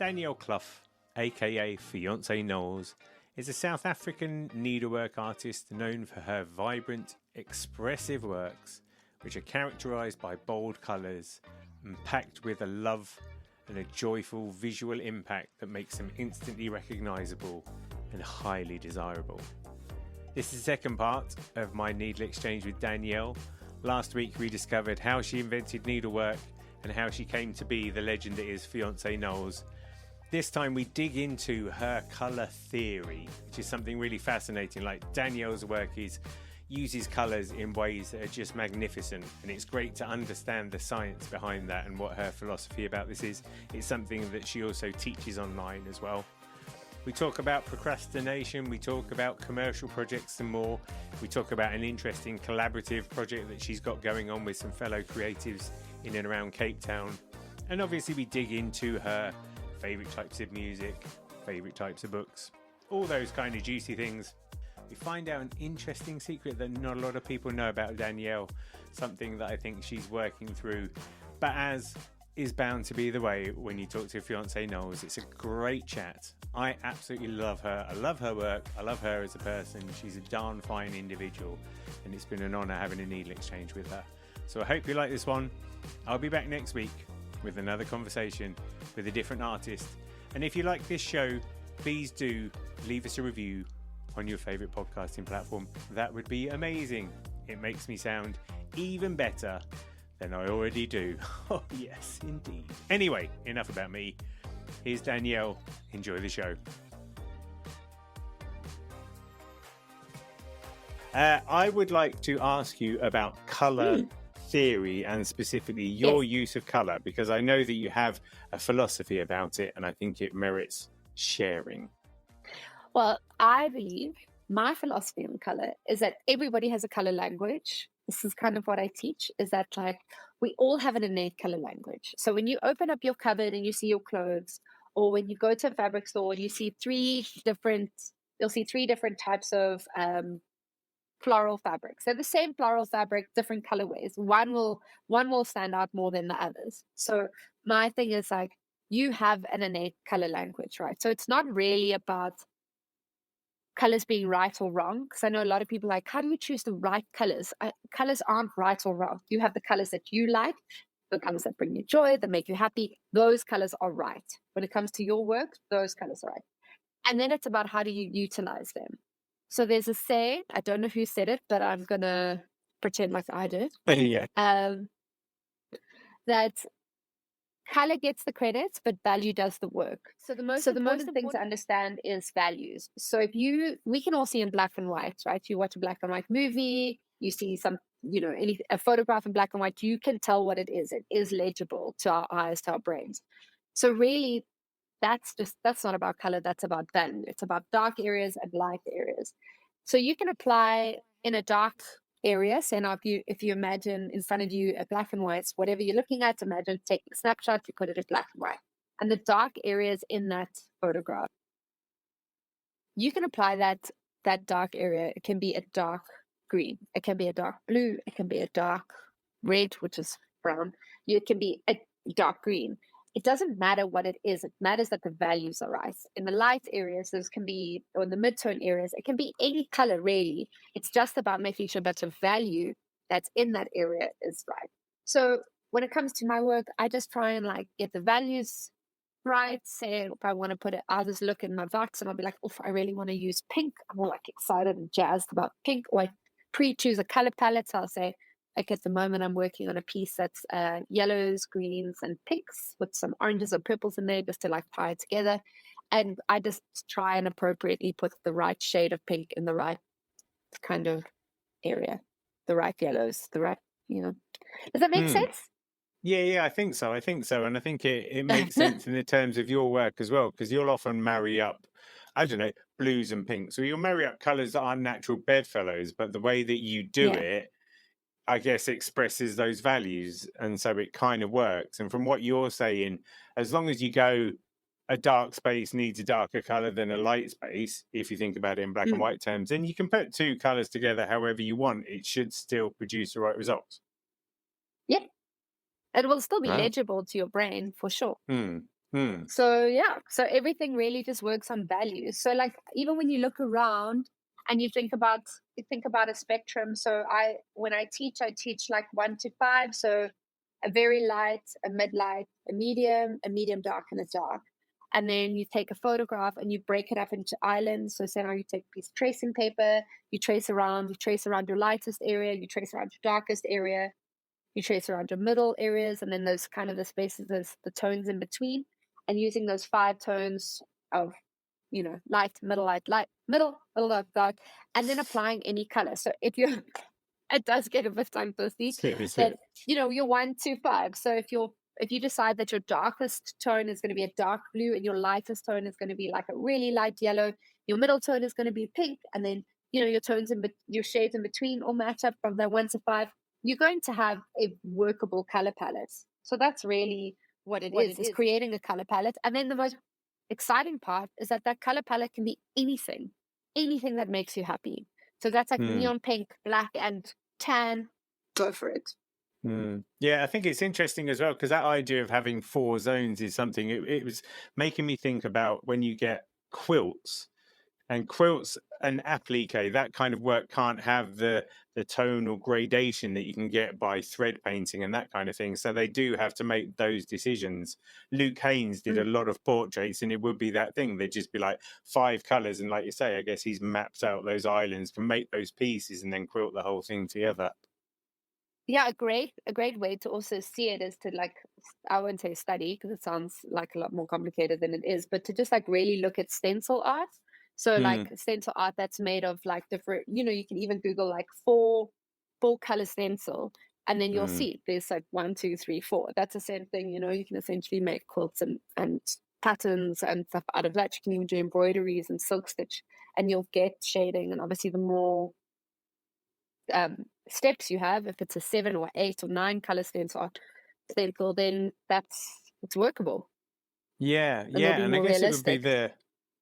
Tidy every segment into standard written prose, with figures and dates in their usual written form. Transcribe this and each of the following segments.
Danielle Clough, aka Fiance Knowles, is a South African needlework artist known for her vibrant, expressive works, which are characterised by bold colours and packed with a love and a joyful visual impact that makes them instantly recognisable and highly desirable. This is the second part of my NeedleXChange with Danielle. Last week we discovered how she invented needlework and how she came to be the legend that is Fiance Knowles. This time we dig into her colour theory, which is something really fascinating. Like, Danielle's work uses colours in ways that are just magnificent, and it's great to understand the science behind that and what her philosophy about this is. It's something that she also teaches online as well. We talk about procrastination, we talk about commercial projects and more. We talk about an interesting collaborative project that she's got going on with some fellow creatives in and around Cape Town. And obviously we dig into her favourite types of music, favourite types of books, all those kind of juicy things. We find out an interesting secret that not a lot of people know about Danielle, something that I think she's working through. But as is bound to be the way when you talk to Fiance Knowles, it's a great chat. I absolutely love her. I love her work. I love her as a person. She's a darn fine individual, and it's been an honour having a NeedleXChange with her. So I hope you like this one. I'll be back next week with another conversation with a different artist. And if you like this show, please do leave us a review on your favourite podcasting platform. That would be amazing. It makes me sound even better than I already do. Oh yes, indeed. Anyway, enough about me. Here's Danielle. Enjoy the show. I would like to ask you about colour theory, and specifically your use of colour, because I know that you have a philosophy about it and I think it merits sharing. Well, I believe my philosophy on colour is that everybody has a colour language. This is kind of what I teach, is that, like, we all have an innate colour language. So when you open up your cupboard and you see your clothes, or when you go to a fabric store and you see three different types of floral fabrics. So the same floral fabric, different colorways. One will stand out more than the others. So my thing is, like, you have an innate color language, right? So it's not really about colors being right or wrong, because I know a lot of people are like, how do you choose the right colors? Colors aren't right or wrong. You have the colors that you like, the colors that bring you joy, that make you happy. Those colors are right. When it comes to your work, those colors are right. And then it's about how do you utilize them. So there's a saying, I don't know who said it, but I'm going to pretend like I did. Yeah. That color gets the credit, but value does the work. So the most important thing to understand is values. So we can all see in black and white, right? You watch a black and white movie, you see a photograph in black and white, you can tell what it is. It is legible to our eyes, to our brains. So really, that's not about color, that's about value. It's about dark areas and light areas. So you can apply in a dark area. So now if you imagine in front of you a black and white, whatever you're looking at, imagine taking a snapshot, you put it in black and white. And the dark areas in that photograph, you can apply that dark area. It can be a dark green, it can be a dark blue, it can be a dark red, which is brown. It can be a dark green. It doesn't matter what it is. It matters that the values are right. In the light areas, or in the mid-tone areas, it can be any color, really. It's just about making sure that the value that's in that area is right. So when it comes to my work, I just try and, like, get the values right. Say if I want to put it, I'll just look in my box and I'll be like, oh, I really want to use pink. I'm all, like, excited and jazzed about pink. Or I pre-choose a color palette. So I'll say, like, at the moment I'm working on a piece that's yellows, greens, and pinks with some oranges or purples in there, just to, like, tie it together. And I just try and appropriately put the right shade of pink in the right kind of area, the right yellows, the right, Does that make sense? Yeah, I think so. And I think it makes sense in the terms of your work as well, because you'll often marry up, I don't know, blues and pinks. So you'll marry up colours that aren't natural bedfellows, but the way that you do it, I guess, expresses those values, and so it kind of works. And from what you're saying, as long as you go, a dark space needs a darker color than a light space, if you think about it in black and white terms, then you can put two colors together however you want. It should still produce the right results. Yeah, it will still be legible to your brain, for sure. Hmm. So yeah, so everything really just works on values. So like even when you look around and you think about a spectrum. So I teach like 1 to 5. So a very light, a mid light, a medium dark, and a dark. And then you take a photograph and you break it up into islands. So say now you take a piece of tracing paper, you trace around your lightest area, you trace around your darkest area, you trace around your middle areas, and then those kind of the spaces, those the tones in between, and using those 5 tones of light, middle, dark, and then applying any color. So if you're it does get a bit time twisty, Seriously. but you're 1 to 5. So if you decide that your darkest tone is going to be a dark blue and your lightest tone is going to be like a really light yellow, your middle tone is going to be pink, and then your shades in between all match up from that 1 to 5. You're going to have a workable color palette. So that's really what it is creating a color palette. And then the most exciting part is that that color palette can be anything that makes you happy. So that's like Hmm. neon pink, black, and tan. Go for it. Yeah, I think it's interesting as well because that idea of having 4 zones is something. It was making me think about when you get quilts and applique. That kind of work can't have the tonal gradation that you can get by thread painting and that kind of thing. So they do have to make those decisions. Luke Haynes did a lot of portraits, and it would be that thing. They'd just be like 5 colors, and like you say, I guess he's mapped out those islands, can make those pieces, and then quilt the whole thing together. Yeah, a great way to also see it is to like I wouldn't say study because it sounds like a lot more complicated than it is, but to just like really look at stencil art. So like stencil art that's made of like different, you can even Google like four color stencil, and then you'll see there's like 1, 2, 3, 4. That's the same thing, you can essentially make quilts and patterns and stuff out of that. You can even do embroideries and silk stitch, and you'll get shading. And obviously the more steps you have, if it's a 7 or 8 or 9 color stencil, then it's workable. Yeah, And they'll be and I more guess it would be realistic.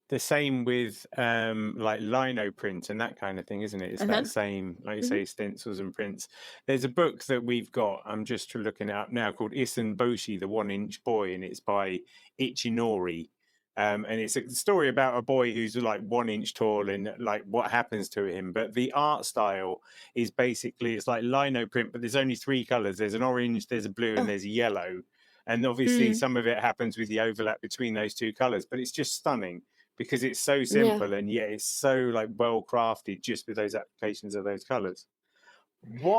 the same with like lino print and that kind of thing, isn't it? It's Uh-huh. that same, like you Hmm. say, stencils and prints. There's a book that we've got, I'm just looking it up now, called Isan Boshi, the 1 Inch Boy, and it's by Ichinori. And it's a story about a boy who's like 1 inch tall and like what happens to him. But the art style is basically it's like lino print, but there's only 3 colors. There's an orange, there's a blue, and Oh. there's a yellow. And obviously some of it happens with the overlap between those 2 colors, but it's just stunning because it's so Yeah. simple and yet it's so like well crafted just with those applications of those colors.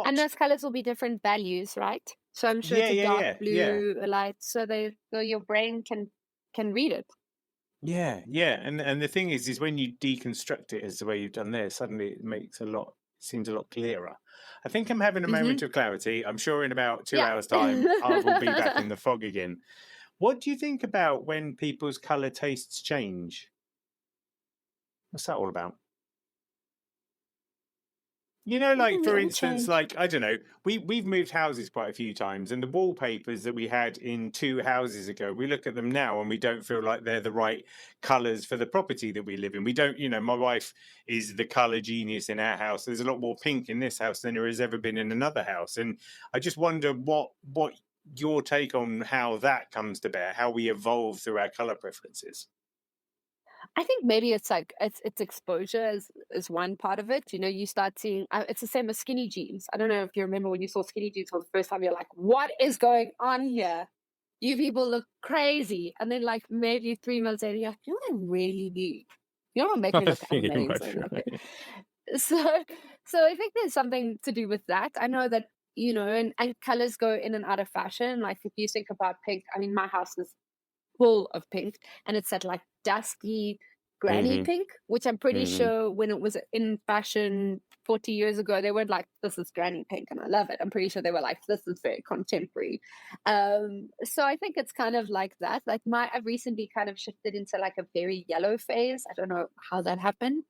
And What? those colors will be different values, right? So I'm sure Yeah, it's a yeah, dark yeah, yeah, blue, a light, so your brain can read it. yeah. And the thing is when you deconstruct it as the way you've done there, suddenly seems a lot clearer. I think I'm having a Hmm. moment of clarity. I'm sure in about two Yeah. hours' time I will be back in the fog again. What do you think about when people's color tastes change? What's that all about? I Like think we for all instance, change. like I don't know, we've moved houses quite a few times, and the wallpapers that we had in 2 houses ago, we look at them now and we don't feel like they're the right colours for the property that we live in. We don't, my wife is the colour genius in our house. There's a lot more pink in this house than there has ever been in another house, and I just wonder what your take on how that comes to bear, how we evolve through our colour preferences. I think maybe it's like it's exposure is one part of it. You start seeing it's the same as skinny jeans. I don't know if you remember when you saw skinny jeans for the first time. You're like, "What is going on here? You people look crazy." And then like maybe 3 months later, you're like, "You know what I really need? You know what make me look Pretty much amazing?" Okay, right. so so I think there's something to do with that. I know that and colors go in and out of fashion. Like if you think about pink, I mean, my house is full of pink, and it's that like dusky granny Hmm. pink, which I'm pretty Hmm. sure when it was in fashion 40 years ago, they weren't like, "This is granny pink," and I love it. I'm pretty sure they were like, "This is very contemporary." So I think it's kind of like that. Like I've recently kind of shifted into like a very yellow phase. I don't know how that happened,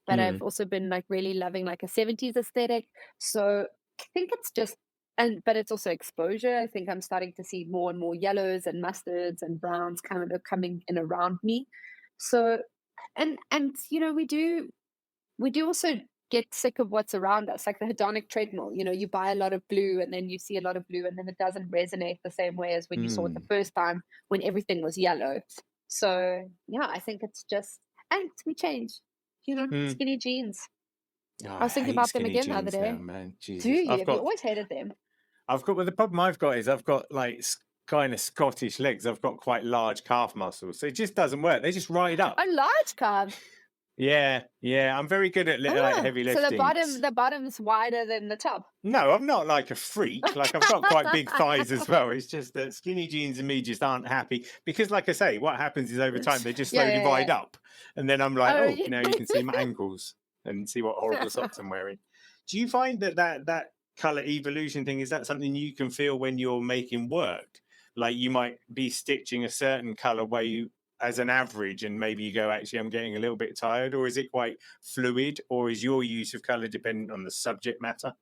but I've Mm. also been like really loving like a 70s aesthetic. So I think it's just but it's also exposure. I think I'm starting to see more and more yellows and mustards and browns kind of coming in around me. So and we do also get sick of what's around us, like the hedonic treadmill. You know, you buy a lot of blue and then you see a lot of blue and then it doesn't resonate the same way as when you saw it the first time when everything was yellow. So yeah, I think it's just, and we change, you know, skinny jeans. Oh, I was thinking about them skinny again the other jeans now, day. man. Do Jesus. you? Have you always hated them? Well, the problem I've got is I've got like kind of Scottish legs. I've got quite large calf muscles, so it just doesn't work. They just ride up. A large calf. Yeah. I'm very good at like heavy lifting. So the bottom's wider than the top. No, I'm not like a freak. Like I've got quite big thighs as well. It's just that skinny jeans and me just aren't happy because, like I say, what happens is over time they just slowly ride up, and then I'm like, now you can see my ankles and see what horrible socks I'm wearing. Do you find that color evolution thing, is that something you can feel when you're making work? Like you might be stitching a certain color way as an average, and maybe you go, actually, I'm getting a little bit tired, or is it quite fluid, or is your use of color dependent on the subject matter?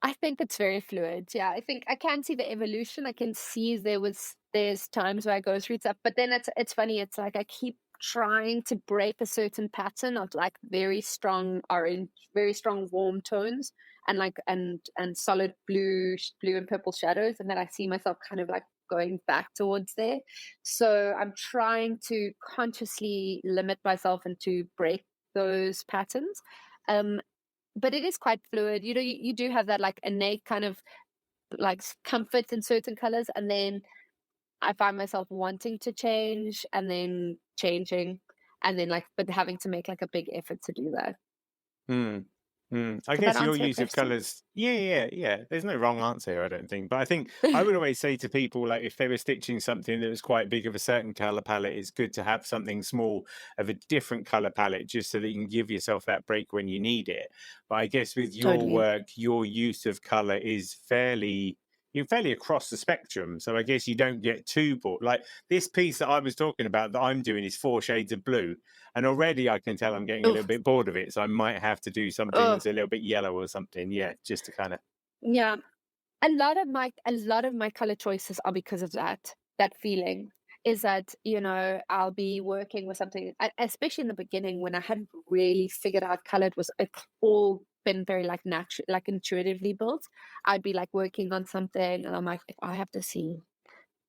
I think it's very fluid. Yeah, I think I can see the evolution. I can see there's times where I go through stuff, but then it's funny. It's like I keep trying to break a certain pattern of like very strong orange, very strong warm tones, and like and solid blue and purple shadows, and then I see myself kind of like going back towards there. So I'm trying to consciously limit myself and to break those patterns. But it is quite fluid. You know, you do have that like innate kind of like comfort in certain colors, and then I find myself wanting to change and then changing, and then like but having to make like a big effort to do that. I Did guess that your answer your use of question? colours, yeah. There's no wrong answer here, I don't think. But I think I would always say to people, like if they were stitching something that was quite big of a certain colour palette, it's good to have something small of a different colour palette, just so that you can give yourself that break when you need it. But I guess with your Totally. work, your use of colour is you're fairly across the spectrum. So I guess you don't get too bored. Like this piece that I was talking about that I'm doing is 4 shades of blue. And already I can tell I'm getting a little bit bored of it. So I might have to do something that's a little bit yellow or something. Yeah, just to kind of. Yeah. A lot of my color choices are because of that feeling. Is that, you know, I'll be working with something, especially in the beginning when I hadn't really figured out color. It's all been very like natural, like intuitively built. I'd be like working on something and I'm like, if I have to see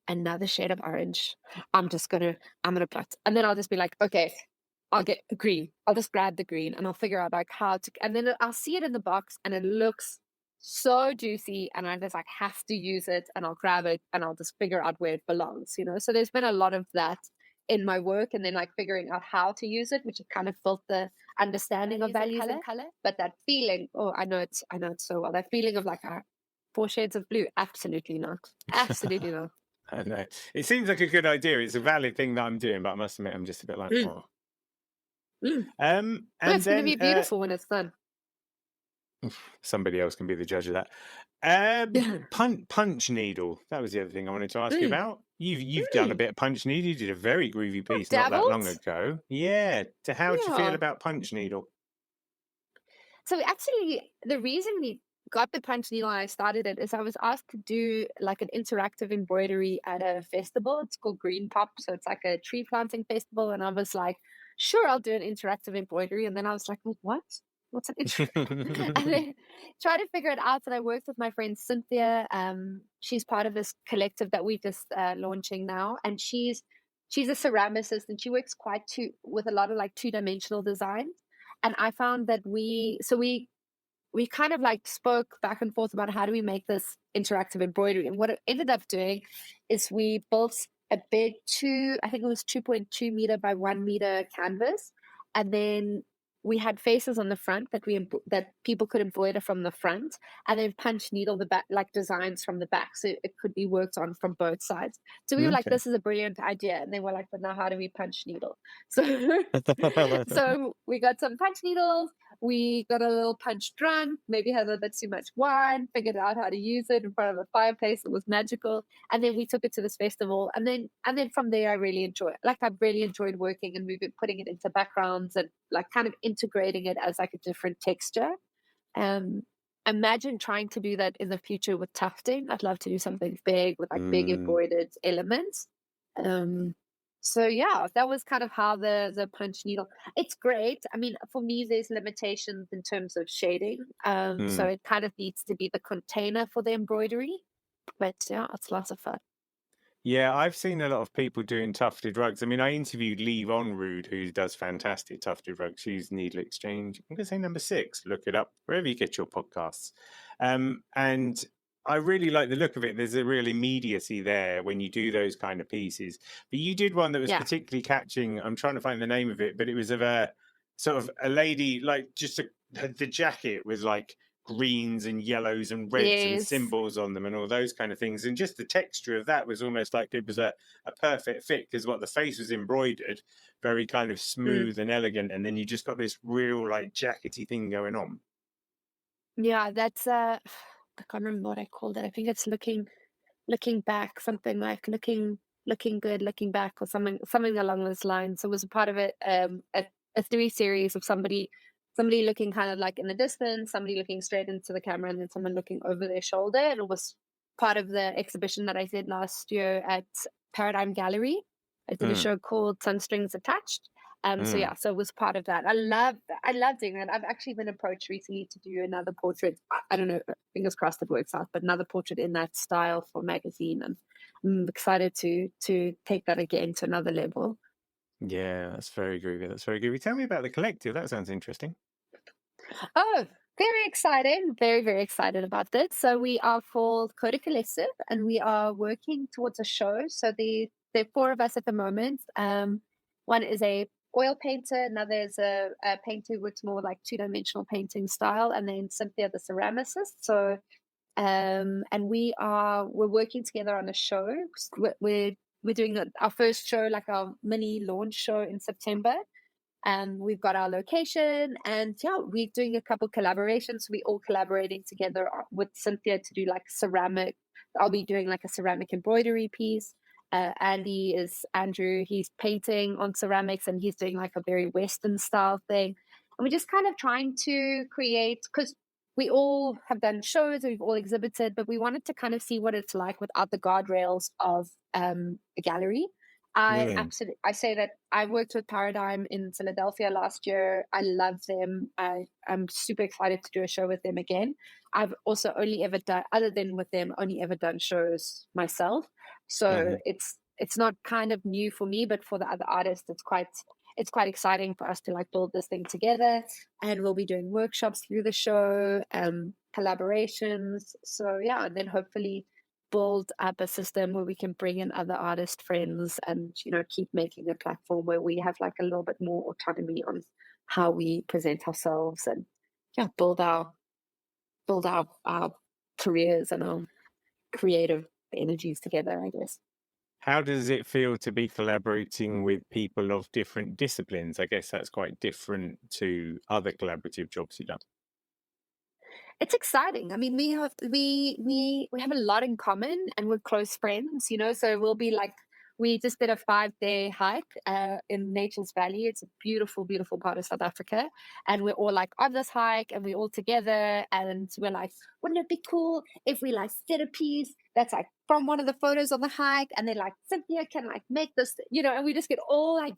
another shade of orange, I'm gonna put, and then I'll just be like, okay, I'll get green. I'll just grab the green and I'll figure out like how to, and then I'll see it in the box and it looks so juicy and I just like have to use it and I'll grab it and I'll just figure out where it belongs, you know? So there's been a lot of that in my work, and then like figuring out how to use it, which has kind of built the understanding of values and color. But that feeling, I know it so well. That feeling of like 4 shades of blue, absolutely not. Absolutely not. I know. It seems like a good idea. It's a valid thing that I'm doing, but I must admit I'm just a bit like, oh. And it's going to be beautiful when it's done. Somebody else can be the judge of that. Punch needle. That was the other thing I wanted to ask you about. You've done a bit of punch needle. You did a very groovy piece not that long ago. Yeah. So how do you feel about punch needle? So actually, the reason we got the punch needle and I started it is I was asked to do like an interactive embroidery at a festival. It's called Green Pop. So it's like a tree planting festival. And I was like, sure, I'll do an interactive embroidery. And then I was like, well, what? What's an interactive? And then try to figure it out. And I worked with my friend Cynthia. She's part of this collective that we're just launching now. And she's a ceramicist and she works with a lot of like 2-dimensional design. And I found that we kind of like spoke back and forth about how do we make this interactive embroidery. And what it ended up doing is we built a big I think it was 2.2 meter by 1 meter canvas. And then we had faces on the front that people could embroider from the front, and then punch needle the back, like designs from the back. So it could be worked on from both sides. So we were like, this is a brilliant idea. And they were like, but now how do we punch needle? So we got some punch needles. We got a little punch drunk, maybe had a little bit too much wine, figured out how to use it in front of a fireplace. It was magical. And then we took it to this festival. And then from there, I really enjoyed working and putting it into backgrounds and like kind of integrating it as like a different texture. Imagine trying to do that in the future with tufting. I'd love to do something big with like big embroidered elements. So yeah, that was kind of how the punch needle. It's great. I mean, for me, there's limitations in terms of shading. So Mm. it kind of needs to be the container for the embroidery. But yeah, it's lots of fun. Yeah, I've seen a lot of people doing tufted rugs. I mean, I interviewed Lee Vonrud, who does fantastic tufted rugs. She's NeedleXChange. I'm going to say number 6. Look it up wherever you get your podcasts. And I really like the look of it. There's a real immediacy there when you do those kind of pieces. But you did one that was Yeah. particularly catching. I'm trying to find the name of it, but it was of a sort of a lady, like just the jacket was like greens and yellows and reds and Yes. symbols on them and all those kind of things. And just the texture of that was almost like it was a perfect fit, because what the face was embroidered, very kind of Mm. smooth and elegant. And then you just got this real like jackety thing going on. Yeah, that's I can't remember what I called it. I think it's looking back, something like looking good, looking back, or something along those lines. So it was a part of it, a 3 series of somebody looking kind of like in the distance, somebody looking straight into the camera, and then someone looking over their shoulder. And it was part of the exhibition that I did last year at Paradigm Gallery. I did a Mm, show called Sunstrings Attached. So mm. yeah, so it was part of that. I love doing that. I've actually been approached recently to do another portrait. I don't know, fingers crossed it works out, but another portrait in that style for magazine, and I'm excited to take that again to another level. Yeah, that's very groovy. That's very groovy. Tell me about the collective. That sounds interesting. Oh, very exciting. Very, very excited about this. So we are called Coda Collective, and we are working towards a show. So there are 4 of us at the moment. One is a oil painter, another is a painter who works more like 2-dimensional painting style, and then Cynthia the ceramicist. So and we're working together on a show. We're doing our first show, like our mini launch show in September, and we've got our location, and yeah, we're doing a couple collaborations. We're all collaborating together with Cynthia to do like ceramic. I'll be doing like a ceramic embroidery piece. Andrew, he's painting on ceramics, and he's doing like a very Western style thing. And we're just kind of trying to create, because we all have done shows, we've all exhibited, but we wanted to kind of see what it's like without the guardrails of a gallery. Brilliant. I say that I worked with Paradigm in Philadelphia last year. I love them. I'm super excited to do a show with them again. I've also only ever done, other than with them, only ever done shows myself. So Mhm. it's not kind of new for me, but for the other artists, it's quite exciting for us to like build this thing together. And we'll be doing workshops through the show, collaborations. So yeah, and then hopefully build up a system where we can bring in other artist friends, and keep making a platform where we have like a little bit more autonomy on how we present ourselves, and yeah, build our careers and our creative energies together, I guess. How does it feel to be collaborating with people of different disciplines? I guess that's quite different to other collaborative jobs you've done. It's exciting. I mean, we have a lot in common, and we're close friends, so we'll be like, we just did a 5-day hike in Nature's Valley. It's a beautiful, beautiful part of South Africa. And we're all like on this hike, and we're all together, and we're like, wouldn't it be cool if we like did a piece that's like from one of the photos on the hike, and then like Cynthia can like make this, and we just get all like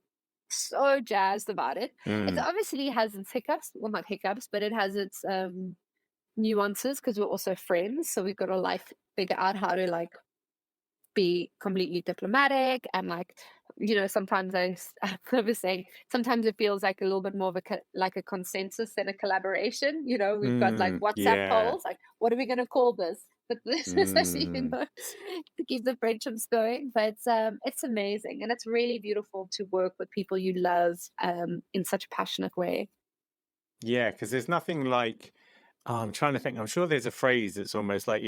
so jazzed about it. It Mm, obviously has its hiccups, well, not hiccups, but it has its nuances, because we're also friends, so we've got to like figure out how to like be completely diplomatic, and like sometimes I was saying, sometimes it feels like a little bit more of like a consensus than a collaboration. We've got like WhatsApp yeah. polls, like, what are we going to call this? But this is actually, Mm. to keep the friendships going. But it's amazing, and it's really beautiful to work with people you love in such a passionate way. Yeah, because there's nothing like, oh, I'm trying to think. I'm sure there's a phrase that's almost like,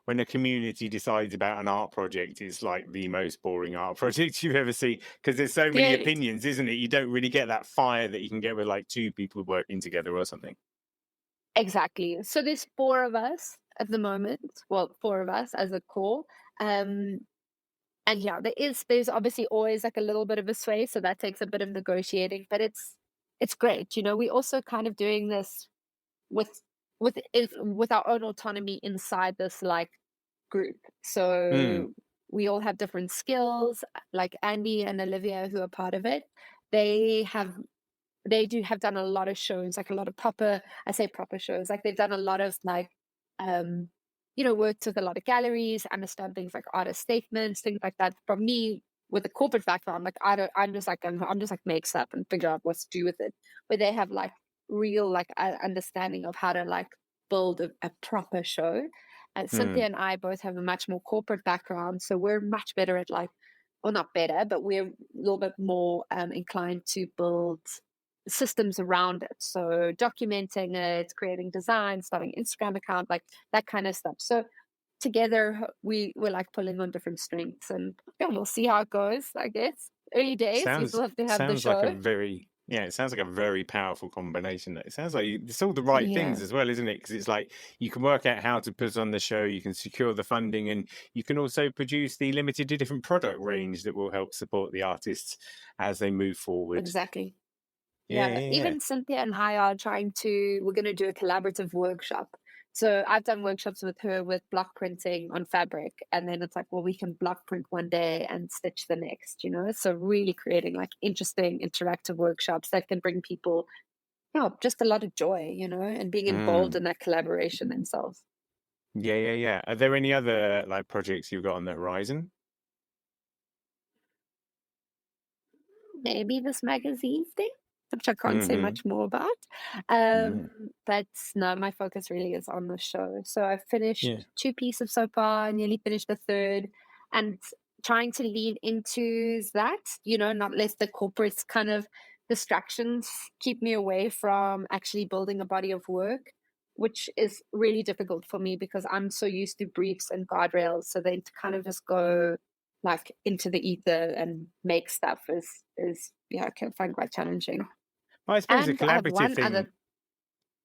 when a community decides about an art project, it's like the most boring art project you've ever seen. Because there's so many Yeah, opinions, isn't it? You don't really get that fire that you can get with like 2 people working together or something. exactly. So there's 4 of us at the moment. Well, 4 of us as a core. Um, and yeah, there's obviously always like a little bit of a sway, so that takes a bit of negotiating, but it's great. We also kind of doing this with with our own autonomy inside this like group. Mm. So we all have different skills. Like Andy and Olivia, who are part of it, they have done a lot of shows, like a lot of proper, I say proper shows, like they've done a lot of like, worked with a lot of galleries, understand things like artist statements, things like that. From me, with a corporate background, like I'm just like makes up and figure out what to do with it. But they have like real like understanding of how to like build a proper show. And Cynthia and I both have a much more corporate background, so we're much better at like, well, not better, but we're a little bit more inclined to build systems around it. So documenting it, creating design, starting an Instagram account, like that kind of stuff. So together we're like pulling on different strengths, and yeah, we'll see how it goes, I guess. Early days, we still have to have the Sounds like a show. very it sounds like a very powerful combination. It sounds like it's all the right Yeah, things as well, isn't it? Because it's like you can work out how to put on the show, you can secure the funding, and you can also produce the limited to different product range that will help support the artists as they move forward. exactly. Yeah, Yeah, yeah, yeah. even Cynthia and I are we're going to do a collaborative workshop. So I've done workshops with her with block printing on fabric. And then it's like, well, we can block print one day and stitch the next, So really creating like interesting interactive workshops that can bring people, just a lot of joy, and being involved in that collaboration themselves. Yeah, yeah, yeah. Are there any other like projects you've got on the horizon? Maybe this magazine thing, which I can't say Mm-hmm. much more about. But no, my focus really is on the show. So I've finished Yeah. 2 pieces so far, nearly finished the third, and trying to lead into that, not let the corporate kind of distractions keep me away from actually building a body of work, which is really difficult for me because I'm so used to briefs and guardrails. So then to kind of just go like into the ether and make stuff is I can find quite challenging. Well, I suppose the And I have collaborative one thing. other.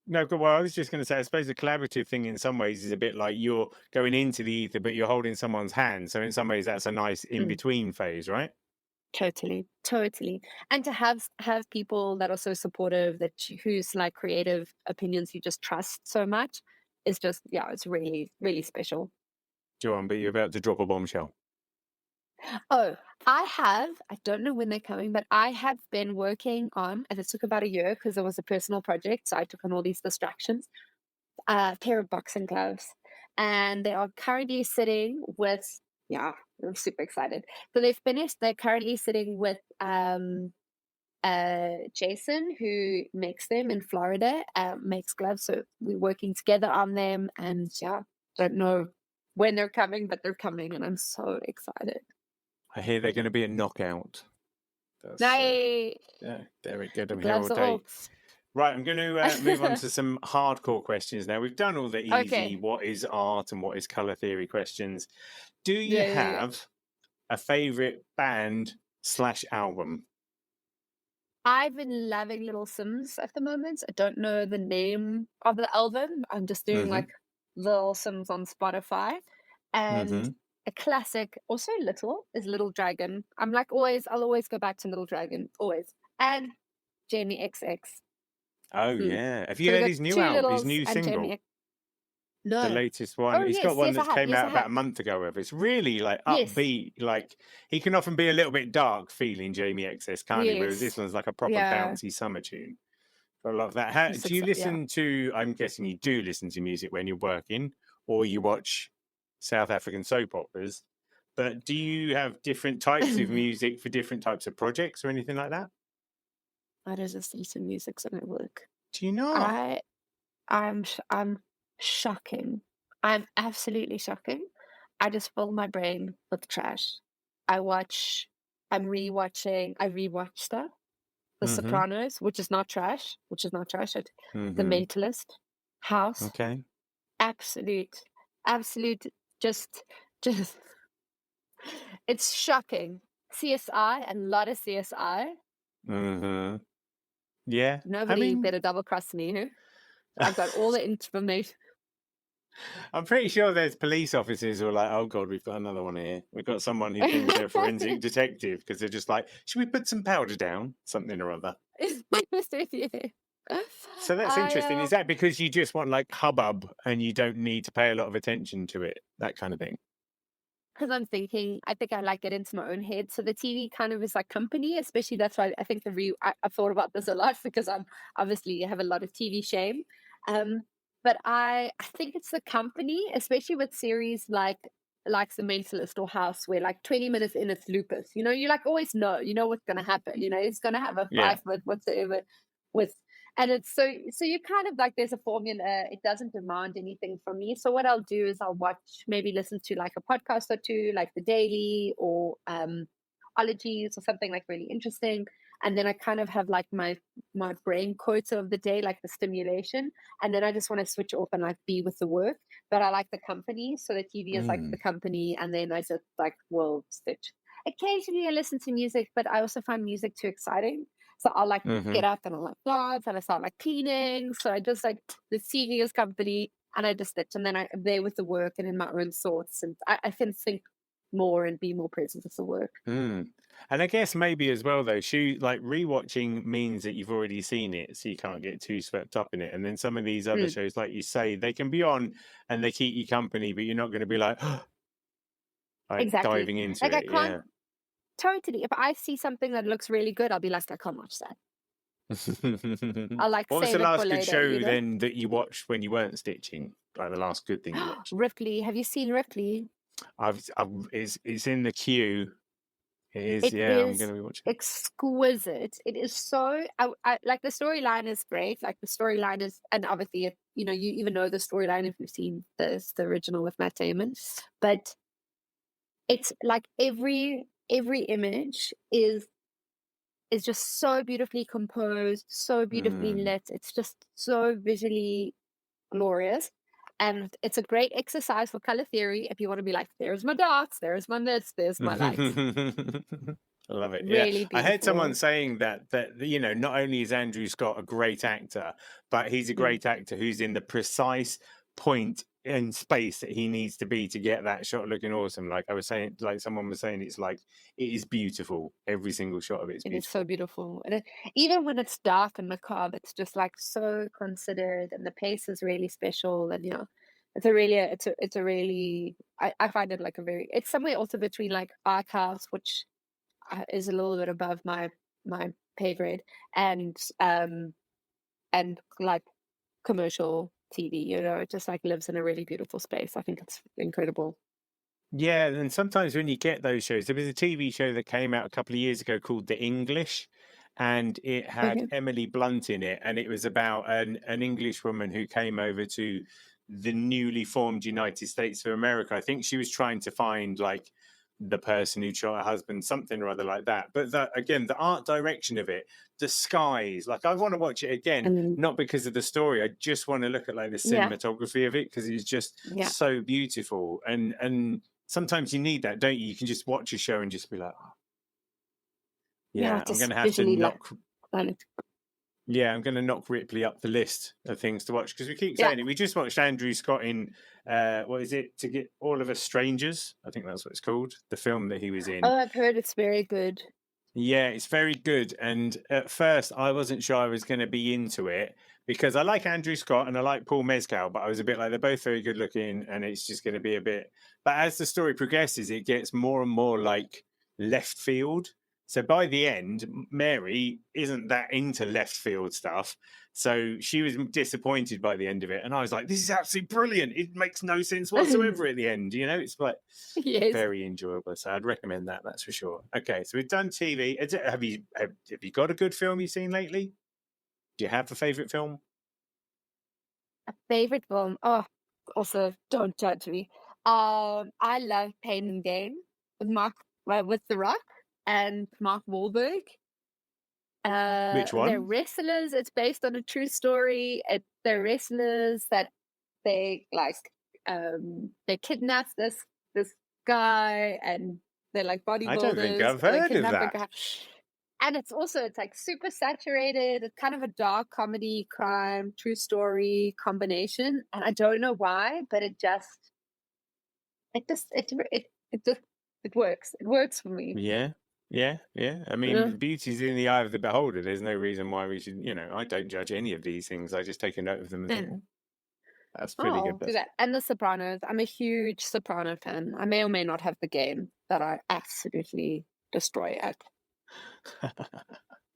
No, well, I was just going to say, I suppose the collaborative thing in some ways is a bit like you're going into the ether, but you're holding someone's hand. So in some ways, that's a nice in-between phase, right? Totally. And to have people that are so supportive, whose like creative opinions you just trust so much, is just it's really, really special. Joanne, but you're about to drop a bombshell. Oh, I don't know when they're coming, but I have been working on, and it took about a year because it was a personal project. So I took on all these distractions, a pair of boxing gloves. And they are currently sitting with, I'm super excited. So they're currently sitting with Jason, who makes them in Florida, makes gloves. So we're working together on them, and don't know when they're coming, but they're coming, and I'm so excited. I hear they're going to be a knockout. Nice. Yeah, there we go. I'm here Gloves all are day. off. Right, I'm going to move on to some hardcore questions now. We've done all the easy, Okay. what is art and what is color theory questions. Do you Yeah. have a favorite band / album? I've been loving Little Sims at the moment. I don't know the name of the album. I'm just doing like Little Sims on Spotify. And a classic, also little, is Little Dragon. I'm like I'll always go back to Little Dragon, always. And Jamie XX. Oh, yeah. Have So you we heard got his new 2 album, his littles new and single? Jamie X. No. The latest one. Oh, He's yes, got one yes, I that's have. came Yes, out I about a have. month ago. It's really like Yes. upbeat. Like he can often be a little bit dark feeling, Jamie XS, can't he? Whereas this Yes. one's like a proper Yeah. bouncy summer tune. I love that. Do you listen to, I'm guessing you do listen to music when you're working or you watch South African soap operas, but do you have different types of music for different types of projects or anything like that? I just listen to music at work. Do you not? I'm shocking. I'm absolutely shocking. I just fill my brain with trash. I rewatch stuff. The Sopranos, which is not trash. The Mentalist, House. Okay. Absolute, just, it's shocking. CSI, and a lot of CSI. Yeah. Nobody better double cross me. I've got all the information. I'm pretty sure there's police officers who are like, oh God, we've got another one here. We've got someone who thinks they're a forensic detective because they're just like, should we put some powder down? Something or other. So that's interesting. Is that because you just want like hubbub and you don't need to pay a lot of attention to it? That kind of thing? because I'm thinking, I think I like get into my own head. So the TV kind of is like company, especially that's why I think I've thought about this a lot because I'm obviously have a lot of TV shame. Um, but I think it's the company, especially with series like The Mentalist or House, where like 20 minutes in it's lupus. You know, you like always know, you know what's gonna happen. You know, it's gonna have a Yeah. fight with whatsoever with and it's so you kind of like there's a formula, it doesn't demand anything from me. So what I'll do is I'll watch, maybe listen to like a podcast or two, like The Daily or Ologies or something like really interesting. And then I kind of have like my brain quota of the day, like the stimulation. And then I just want to switch off and like be with the work. But I like the company. So the TV is like the company, and then I just like will stitch. Occasionally I listen to music, but I also find music too exciting. So I'll like get up and I'll like dance and I start like cleaning. So I just like the TV is company and I just stitch, and then I'm there with the work and in my own thoughts, and I can think more and be more present with the work. Mm. And I guess maybe as well though, like rewatching means that you've already seen it, so you can't get too swept up in it. And then some of these other Mm, shows, like you say, they can be on and they keep you company, but you're not going to be like, like exactly. diving into Like I it. can't Yeah. totally. If I see something that looks really good, I'll be like, I can't watch that. I'll like What was the save it for last good later. You show know, then that you watched when you weren't stitching? Like the last good thing you watched? Ripley. Have you seen Ripley? It's in the queue. It is. It Yeah, I'm is going to be watching. exquisite. It is so. I like the storyline is great. Like the storyline is, and obviously, you know, you even know the storyline if you've seen the original with Matt Damon. But it's like every image is just so beautifully composed, so beautifully Mm. lit. It's just so visually glorious. And it's a great exercise for color theory if you want to be like, there's my darks, there's my mids, there's my lights. I love it. Yeah, Really I heard someone beautiful. saying that you know, not only is Andrew Scott a great actor, but he's a Mm. great actor who's in the precise point in space that he needs to be to get that shot looking awesome. Like I was saying, like someone was saying, it's like it is beautiful. Every single shot of it is It is so beautiful. beautiful. And even when it's dark and macabre, it's just like so considered, and the pace is really special. And you know, it's a really, I find it like a very, it's somewhere also between like art house, which is a little bit above my pay grade, um and like commercial TV. You know, it just like lives in a really beautiful space. I think it's incredible. Yeah, and sometimes when you get those shows, there was a TV show that came out a couple of years ago called The English, and it had Okay. Emily Blunt in it, and it was about an English woman who came over to the newly formed United States of America. I think she was trying to find like the person who shot her husband, something or other like that. But again, the art direction of it, the skies, like I want to watch it again, And not because of the story. I just want to look at like the yeah, cinematography of it because it's just yeah, so beautiful and sometimes you need that, don't you? You can just watch a show and just be like, oh, yeah, yeah, I'm going just to have to visually like, knock. and Yeah, I'm going to knock Ripley up the list of things to watch because we keep yeah. saying it. We just watched Andrew Scott in what is it? To Get All of Us Strangers. I think that's what it's called. The film that he was in. Oh, I've heard it's very good. Yeah, it's very good. And at first, I wasn't sure I was going to be into it because I like Andrew Scott and I like Paul Mescal, but I was a bit like they're both very good looking, and it's just going to be a bit. But as the story progresses, it gets more and more like left field. So by the end, Mary isn't that into left field stuff. So she was disappointed by the end of it. And I was like, this is absolutely brilliant. It makes no sense whatsoever at the end. You know, it's like Yes. very enjoyable. So I'd recommend that. That's for sure. Okay, so we've done TV. Have you got a good film you've seen lately? Do you have a favorite film? A favorite film. Oh, also don't judge me. I love Pain and Gain with with The Rock and Mark Wahlberg. Which They're one? wrestlers. It's based on a true story. They're wrestlers that they like. They kidnap this guy, and they're like I don't think bodybuilders. I've They heard of kidnap a that. guy, and it's like super saturated. It's kind of a dark comedy, crime, true story combination, and I don't know why, but it just it works. It works for me. Yeah, yeah. I Uh, mean, beauty's in the eye of the beholder. There's no reason why we should. You know, I don't judge any of these things. I just take a note of them and think, and That's pretty Oh, good. do that. And The Sopranos. I'm a huge Soprano fan. I may or may not have the game that I absolutely destroy at,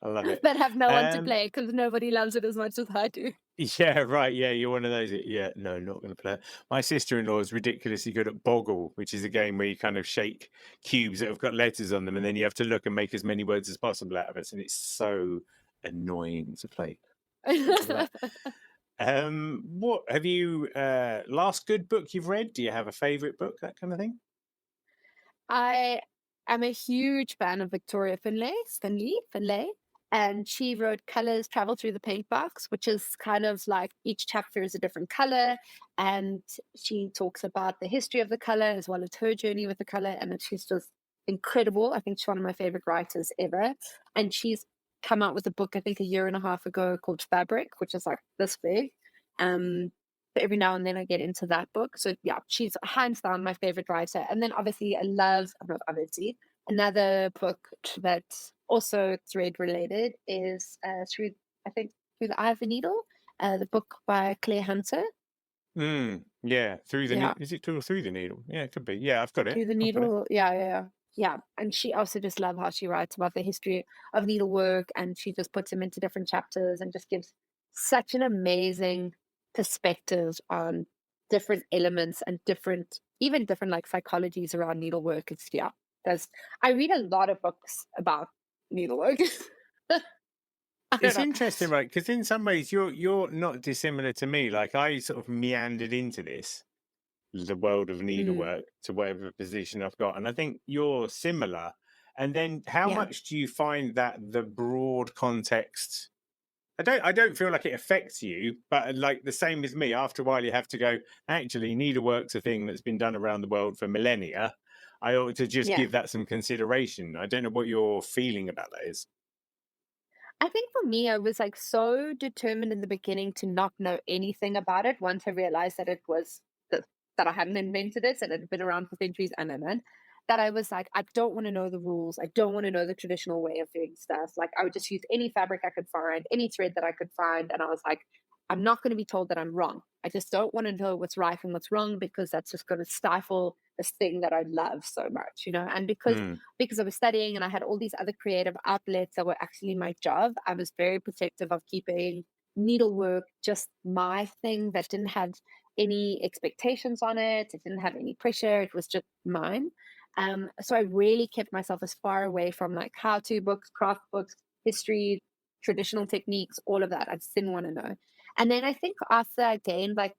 I love it. but have no one to Um, play because nobody loves it as much as I do. yeah, right. Yeah, you're one of those. Yeah, no, not going to play it. My sister-in-law is ridiculously good at Boggle, which is a game where you kind of shake cubes that have got letters on them, and then you have to look and make as many words as possible out of it. And it's so annoying to play. What have you last good book you've read? Do you have a favorite book, that kind of thing? I am a huge fan of Victoria Finlay, and she wrote Colors Travel Through the Paint Box, which is kind of like each chapter is a different color, and she talks about the history of the color as well as her journey with the color, and she's just incredible. I think she's one of my favorite writers ever, and she's come out with a book I think a year and a half ago called Fabric, which is like this big. But every now and then I get into that book. So yeah, she's hands down my favorite writer. And then obviously not obviously, another book that's also thread related is through I think Through the Eye of the Needle, the book by Claire Hunter. Yeah, through the Yeah, is it through the needle? Yeah, it could be. Yeah, I've got it. Through the I've got it. Needle. Yeah. And she also just love how she writes about the history of needlework, and she just puts them into different chapters and just gives such an amazing perspective on different elements and even different like psychologies around needlework. It's yeah. There's I read a lot of books about needlework. I don't It's know. interesting, right? Because in some ways you're not dissimilar to me. Like I sort of meandered into the world of Mm, needlework to whatever position I've got, and I think you're similar. And then, how yeah. much do you find that the broad context? I don't feel like it affects you, but like the same as me. After a while, you have to go. Actually, needlework's a thing that's been done around the world for millennia. I ought to just Yeah. give that some consideration. I don't know what your feeling about that is. I think for me, I was like so determined in the beginning to not know anything about it once I realized that it was that I hadn't invented it and it had been around for centuries and that I was like, I don't want to know the rules. I don't want to know the traditional way of doing stuff. Like I would just use any fabric I could find, any thread that I could find. And I was like, I'm not going to be told that I'm wrong. I just don't want to know what's right and what's wrong because that's just going to stifle this thing that I love so much, And Hmm. because I was studying and I had all these other creative outlets that were actually my job, I was very protective of keeping needlework just my thing that didn't have any expectations on it. It didn't have any pressure. It was just mine. So I really kept myself as far away from like how-to books, craft books, history, traditional techniques, all of that. I just didn't want to know. And then I think after I gained like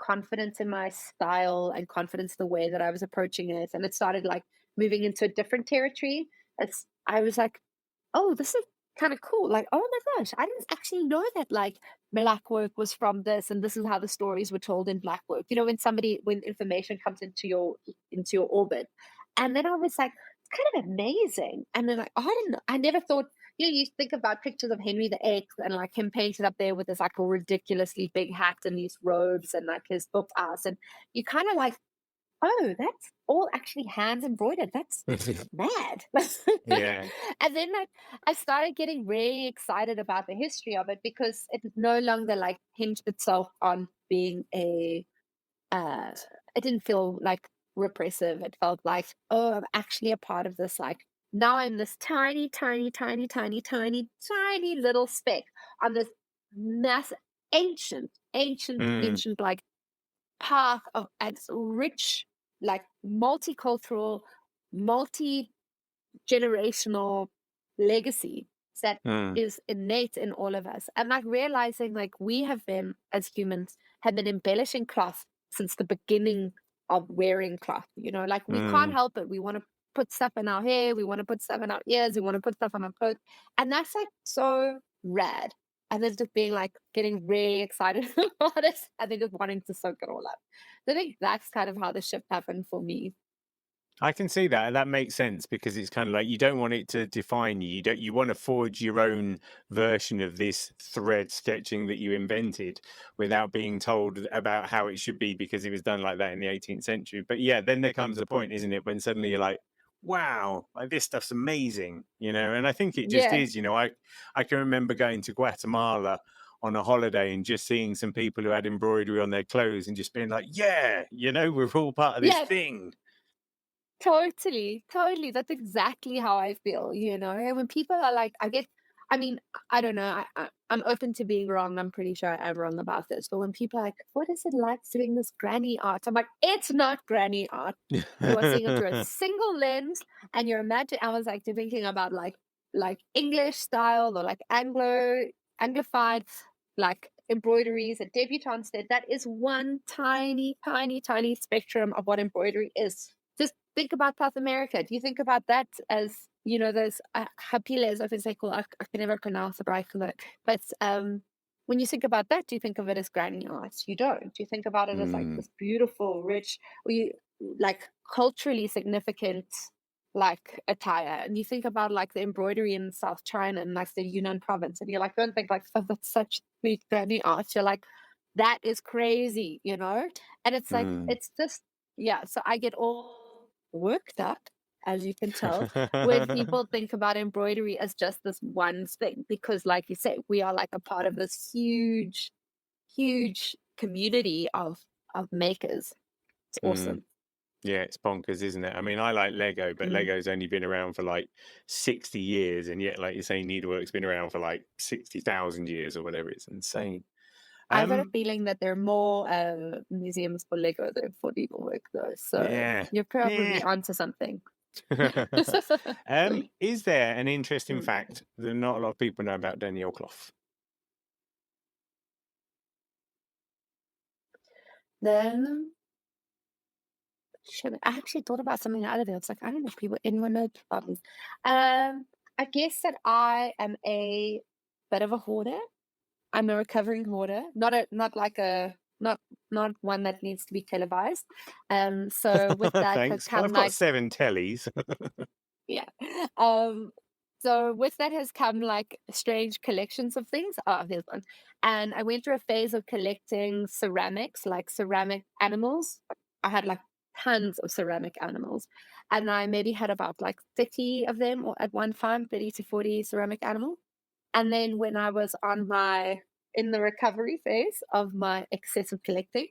confidence in my style and confidence in the way that I was approaching it, and it started like moving into a different territory. I was like, oh, this is kind of cool. Like, oh my gosh, I didn't actually know that like black work was from this, and this is how the stories were told in black work. When information comes into your orbit, and then I was like, it's kind of amazing. And then like, oh, I didn't know. I never thought. You think about pictures of Henry the Eighth and like him painted up there with this like a ridiculously big hat and these robes and like his book ass, and you kind of like, oh, that's all actually hand embroidered. That's mad. Yeah. And then like I started getting really excited about the history of it because it no longer like hinged itself on being uh it didn't feel like repressive. It felt like, oh, I'm actually a part of this. Like now I'm this tiny, tiny, tiny, tiny, tiny, tiny little speck on this massive ancient, ancient, Mm, ancient like path of its rich, like multicultural, multi generational legacy that mm, is innate in all of us. And like realizing like we have been as humans have been embellishing cloth since the beginning of wearing cloth. Like we can't mm. help it. We want to put stuff in our hair, we want to put stuff in our ears, we want to put stuff on our clothes. And that's like so rad. And then just being like getting really excited about it and then just wanting to soak it all up. So I think that's kind of how the shift happened for me. I can see that, and that makes sense because it's kind of like you don't want it to define you. You want to forge your own version of this thread sketching that you invented without being told about how it should be because it was done like that in the 18th century. But yeah, then there comes a point, isn't it, when suddenly you're like, wow, like this stuff's amazing, And I think it just Yeah. is. I can remember going to Guatemala on a holiday and just seeing some people who had embroidery on their clothes and just being like, yeah, we're all part of this thing. Totally, totally. That's exactly how I feel, And when people are like, I don't know. I'm open to being wrong. I'm pretty sure I'm wrong about this. But when people are like, what is it like doing this granny art? I'm like, it's not granny art. You are seeing it through a single lens, and you're imagining. I was like thinking about like English style or like Anglified, like embroideries that debutantes did. That is one tiny, tiny, tiny spectrum of what embroidery is. Just think about South America. Do you think about that as, those hapiles, I think they call, I can never pronounce the right word. But when you think about that, do you think of it as granny art? You don't. You think about it as like this beautiful, rich, like culturally significant like attire. And you think about like the embroidery in South China and like the Yunnan province, and you're like, don't think like, oh, that's such sweet granny art. You're like, that is crazy, And it's like, it's just, yeah. So I get all worked up, as you can tell, when people think about embroidery as just this one thing, because like you say, we are like a part of this huge, huge community of makers. It's awesome. Yeah, it's bonkers, isn't it? I mean, I like Lego, but Lego's only been around for like 60 years, and yet, like you say, needlework's been around for like 60,000 years or whatever. It's insane. I've got a feeling that there are more museums for Lego than for needlework, though. So you're probably onto something. Is there an interesting fact that not a lot of people know about Danielle Clough? Then I actually thought about something the other day. It's like, I don't know if anyone knows about me. I guess that I am a bit of a hoarder. I'm a recovering hoarder, not one that needs to be televised. So with that has come I've got 7 tellies. Yeah. So with that has come like strange collections of things. Oh, here's one. And I went through a phase of collecting ceramics, like ceramic animals. I had like tons of ceramic animals. And I maybe had about like 30 of them or at one time, 30 to 40 ceramic animals. And then when I was in the recovery phase of my excessive collecting,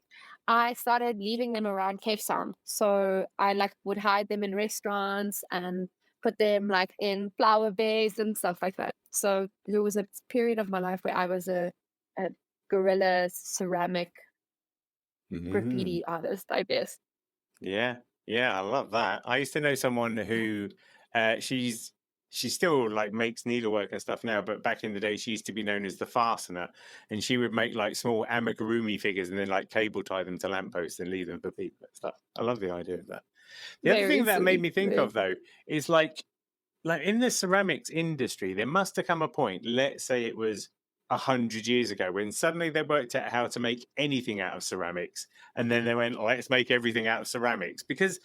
I started leaving them around Cape Town. So I like would hide them in restaurants and put them like in flower beds and stuff like that. So there was a period of my life where I was a guerrilla ceramic graffiti artist, I guess. Yeah, I love that. I used to know someone who she's still like makes needlework and stuff now, but back in the day she used to be known as the fastener, and she would make like small amigurumi figures and then like cable tie them to lampposts and leave them for people and stuff. I love the idea of that. The other thing that made me think of though is like in the ceramics industry, there must have come a point, let's say it was 100 years ago, when suddenly they worked out how to make anything out of ceramics, and then they went, let's make everything out of ceramics. Because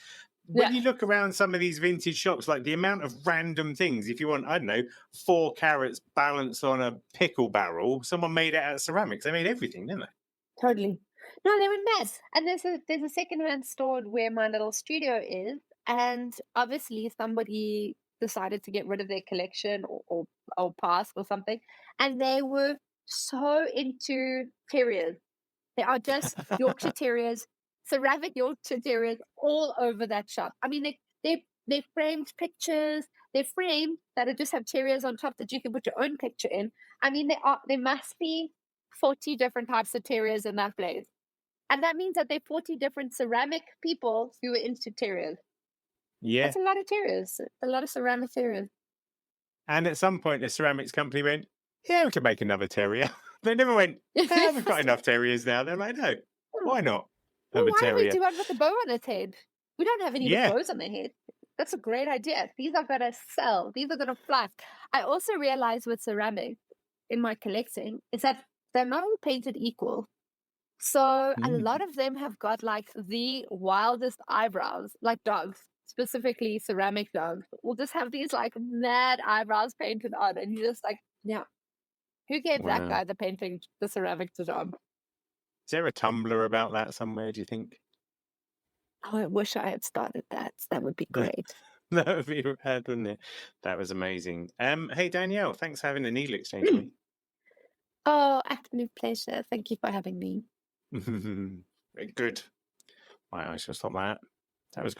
when you look around some of these vintage shops, like the amount of random things, if you want, I don't know, 4 carrots balanced on a pickle barrel, someone made it out of ceramics. They made everything, didn't they? Totally. No, they were mess. And there's a secondhand store where my little studio is, and obviously somebody decided to get rid of their collection or pass or something, and they were so into terriers. They are just Yorkshire Terriers, ceramic Yorkshire Terriers all over that shop. I mean, they framed pictures. They're framed that just have terriers on top that you can put your own picture in. I mean, there must be 40 different types of terriers in that place. And that means that there are 40 different ceramic people who are into terriers. Yeah. That's a lot of terriers. A lot of ceramic terriers. And at some point, the ceramics company went, yeah, we can make another terrier. They never went, yeah, we've got enough terriers now. They're like, no, why not? Well, why do we do one with a bow on its head? We don't have any bows on their head. That's a great idea. These are going to sell. These are going to fly. I also realized with ceramics in my collecting is that they're not all painted equal. So a lot of them have got like the wildest eyebrows, like dogs, specifically ceramic dogs. Will just have these like mad eyebrows painted on, and you're just like, yeah, who gave that guy the painting, the ceramic job? Is there a Tumblr about that somewhere, do you think? Oh, I wish I had started that. That would be great. That would be rad, wouldn't it? That was amazing. Hey, Danielle, thanks for having a NeedleXChange with me. Oh, absolute pleasure. Thank you for having me. Very good. Right, I shall stop that. That was